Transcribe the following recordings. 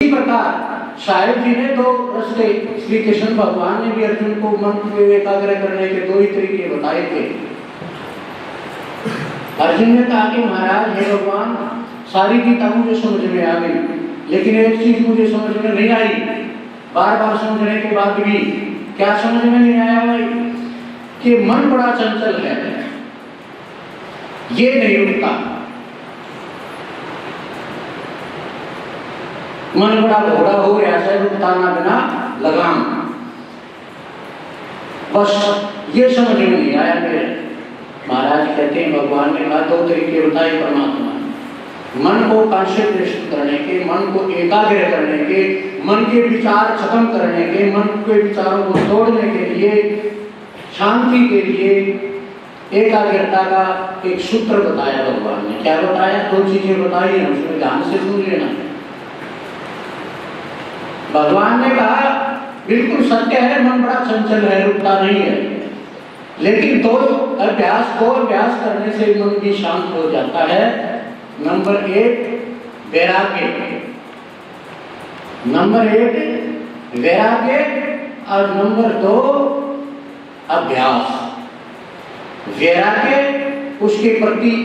प्रकार साहिब जी ने दो रास्ते, श्री कृष्ण भगवान ने भी अर्जुन को मन को एकाग्र करने के दो ही तरीके बताए थे। अर्जुन ने कहा कि महाराज हे भगवान, सारी गीता मुझे समझ में आ गई, लेकिन एक चीज मुझे समझ में नहीं आई। बार बार समझने के बाद भी क्या समझ में नहीं आया भाई? कि मन बड़ा चंचल है, ये नहीं रुकता। मन बड़ा घोड़ा हो गया है, रुकता ना बिना लगाम। बस ये समझ में नहीं आया मेरे। महाराज कहते हैं भगवान ने कहा दो तरीके बताए परमात्मा ने, मन को कॉन्सेंट्रेशन करने के, मन को एकाग्र करने के, मन के विचार खत्म करने के, मन के विचारों को तोड़ने के लिए, शांति के लिए एकाग्रता का एक सूत्र बताया भगवान ने। क्या बताया? दो चीजें बताई हैं, उसमें ध्यान से सुन लेना। भगवान ने कहा बिल्कुल सत्य है, मन बड़ा चंचल है, रुकता नहीं है, लेकिन दो अभ्यास करने से मन भी शांत हो जाता है। नंबर 1 वैराग्य, और नंबर 2 अभ्यास। वैराग्य उसके प्रति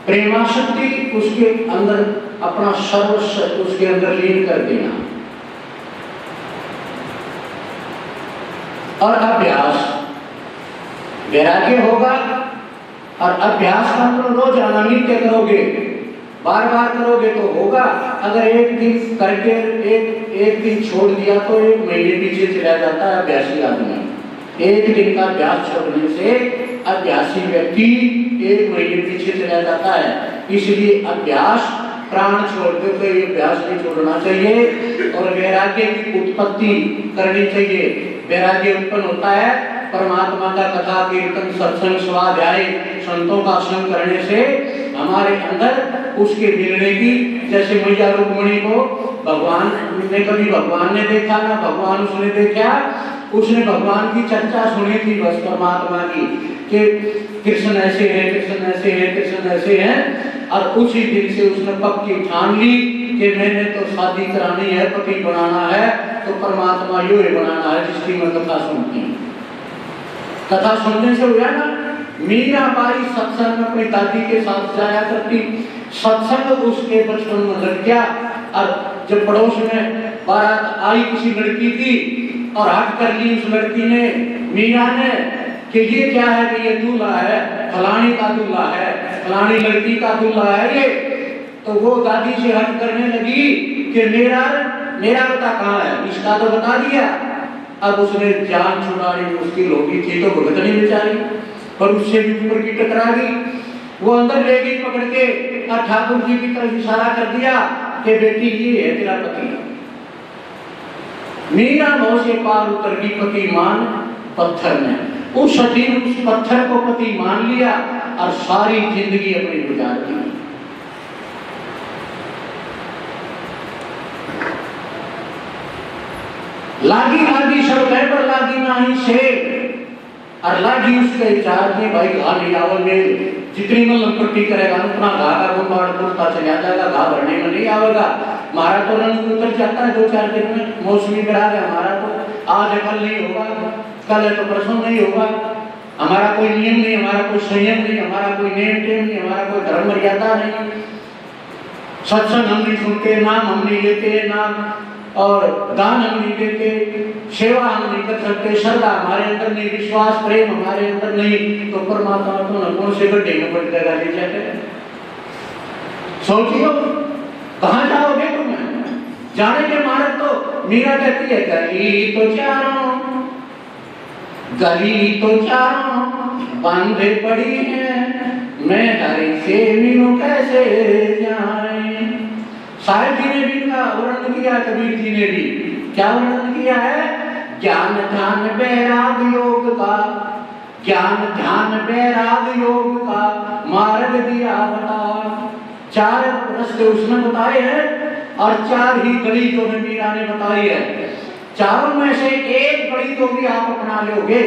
प्रेमाशक्ति, उसके अंदर अपना सर्वस्व उसके अंदर लीन कर देना, और अभ्यास। वैराग्य होगा और अभ्यास का मतलब रोजाना नित्य करोगे, बार बार करोगे तो होगा। अगर एक दिन करके एक दिन छोड़ दिया तो एक महीने पीछे चला जाता है अभ्यासी आदमी। एक दिन का अभ्यास छोड़ने से अभ्यासी व्यक्ति एक महीने पीछे चला जाता है। इसलिए अभ्यास प्राण छोड़ते तो ये अभ्यास नहीं छोड़ना चाहिए, और वैराग्य की उत्पत्ति करनी चाहिए। वैराग्य उत्पन्न होता है परमात्मा का कथा कीर्तन सत्संग स्वाध्याय संतों का संग करने से हमारे अंदर उसके मिलने की। जैसे मैया रुक्मिणी को भगवान ने कभी भगवान ने देखा ना भगवान उसने देखा, उसने भगवान की चर्चा सुनी थी बस परमात्मा की, कि कृष्ण ऐसे हैं, कृष्ण ऐसे हैं, कृष्ण ऐसे हैं, और उसी दिन से उसने पक्की ठान ली कि मैंने तो शादी करानी है, पति बनाना है, तो परमात्मा यो ही बनाना है जिसकी मैं कथा सुनती हूँ। कथा सुनने से हुआ ना, मीरा बाई सत्संग में अपनी दादी के साथ जाया करती, सत्संग उसके बचपन में लग गया। और जब पड़ोस में बारात आई किसी लड़की की, और हट कर ली उस लड़की ने, मीरा ने, कि ये क्या है, कि ये दूल्हा है, फलानी का दूल्हा है, फलानी लड़की का दूल्हा है ये। तो वो दादी से हट करने लगी कि मेरा पता कहाँ है, इसका तो बता दिया। अब उसने जान छुड़ानी मुश्किल होगी थी तो भुगतनी बेचारी, पर उससे भी ऊपर की टकरा गई। वो अंदर ले गई पकड़ के, और ठाकुर जी की तरफ इशारा कर दिया कि बेटी ये है तेरा पति। मीरा नौ से पार उतर गई, पति मान पत्थर में। उस दिन उस पत्थर को पति मान लिया और सारी जिंदगी अपनी गुजार दी। लागी सब पर लागी नाही शेर, और लागी उसके चार में भाई घा नहीं आवल में, जितनी मतलब पट्टी करेगा उतना घा का गुंबाड़ पुरता चला जाएगा, घा भरने में नहीं आवेगा। हमारा तो रंग उतर जाता है 2-4 दिन में, मौसमी गिरा है हमारा, तो आज कल नहीं होगा, कल है तो परसों नहीं होगा। हमारा कोई नियम नहीं, हमारा कोई संयम नहीं, हमारा कोई नेम टेम नहीं, हमारा कोई धर्म मर्यादा नहीं। सत्संग हम नहीं सुनते, नाम हम नहीं लेते, नाम और दान हम नहीं देते, सेवा हम नहीं कर सकते, श्रद्धा हमारे अंदर नहीं, विश्वास प्रेम हमारे अंदर नहीं, तो परमात्मा तो कौन से गड्ढे में पड़ जाएगा ले जाते। सोचियो कहाँ जाओगे तुम? जाने के मार्ग तो मीरा कहती है गली तो चारों बांधे पड़ी है, मैं हरी से मिलूं कैसे जाए। साहिब जी ने भी वर्णन किया, कबीर जी ने भी क्या वर्णन किया है? ज्ञान ध्यान वैराग योग का, ज्ञान ध्यान वैराग योग का मार्ग दिया बता। 4 रास्ते उसने बताए हैं और 4 ही गली जो है मीरा ने बताई है। चारों में से एक गली तो भी आप अपना लोगे।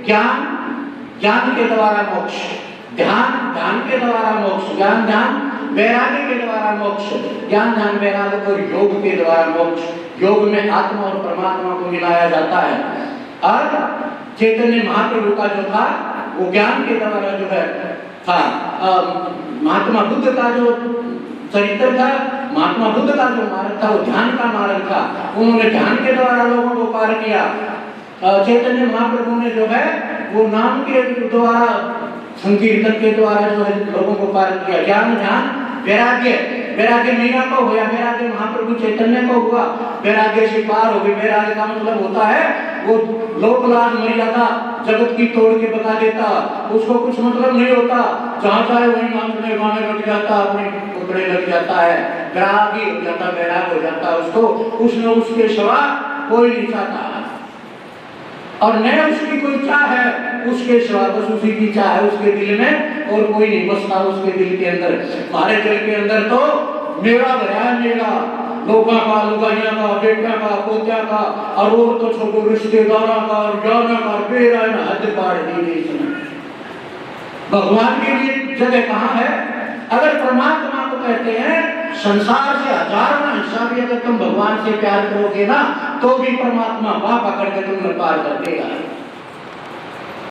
ज्ञान के द्वारा मोक्ष, ध्यान के द्वारा मोक्ष, ज्ञान वैराग्य के द्वारा मोक्ष, ज्ञान ध्यान वैराग्य और योग के द्वारा मोक्ष। योग में आत्मा और परमात्मा को मिलाया जाता है। और चैतन्य महाप्रभु का जो था वो ज्ञान के द्वारा जो है था। महात्मा बुद्ध का जो चरित्र था, महात्मा बुद्ध का जो मार्ग था वो ध्यान का मार्ग था। उन्होंने ध्यान के द्वारा लोगों को पार किया। चैतन्य महाप्रभु ने जो है वो नाम के द्वारा, संकीर्तन के द्वारा जो है लोगों को पार किया। ज्ञान ध्यान वैराग्य, वैराग्य मीरा को हुआ, वैराग्य महाप्रभु चैतन्य को हुआ, वैराग्य से पार हो गए। वैराग्य का मतलब होता है वो लोक लाज मर्यादा जगत की तोड़ के बता देता, उसको कुछ मतलब नहीं होता, जहाँ चाहे वहीं नाचने गाने लग जाता, अपने कपड़े लग जाता है, वैरागी हो जाता, वैराग हो जाता है। उसको उसने उसके सिवा कोई नहीं चाहता और न उसकी कोई चाह है, उसके सिवा बस उसी की चाह है उसके दिल में, और कोई नहीं बसता उसके दिल के अंदर। हमारे दिल के अंदर तो मेरा भरा मेरा, लोगों का, लुगाइया का, बेटा का, पोत्या का, और वो तो छोटो रिश्तेदारों का, और जाना का, बेरा हद पार नहीं सुना। भगवान के लिए जगह कहाँ है? अगर परमात्मा को कहते हैं संसार से हजार ना हिस्सा भी अगर तुम भगवान से प्यार करोगे ना, तो भी परमात्मा वहां पकड़ के तुम्हें पार कर देगा।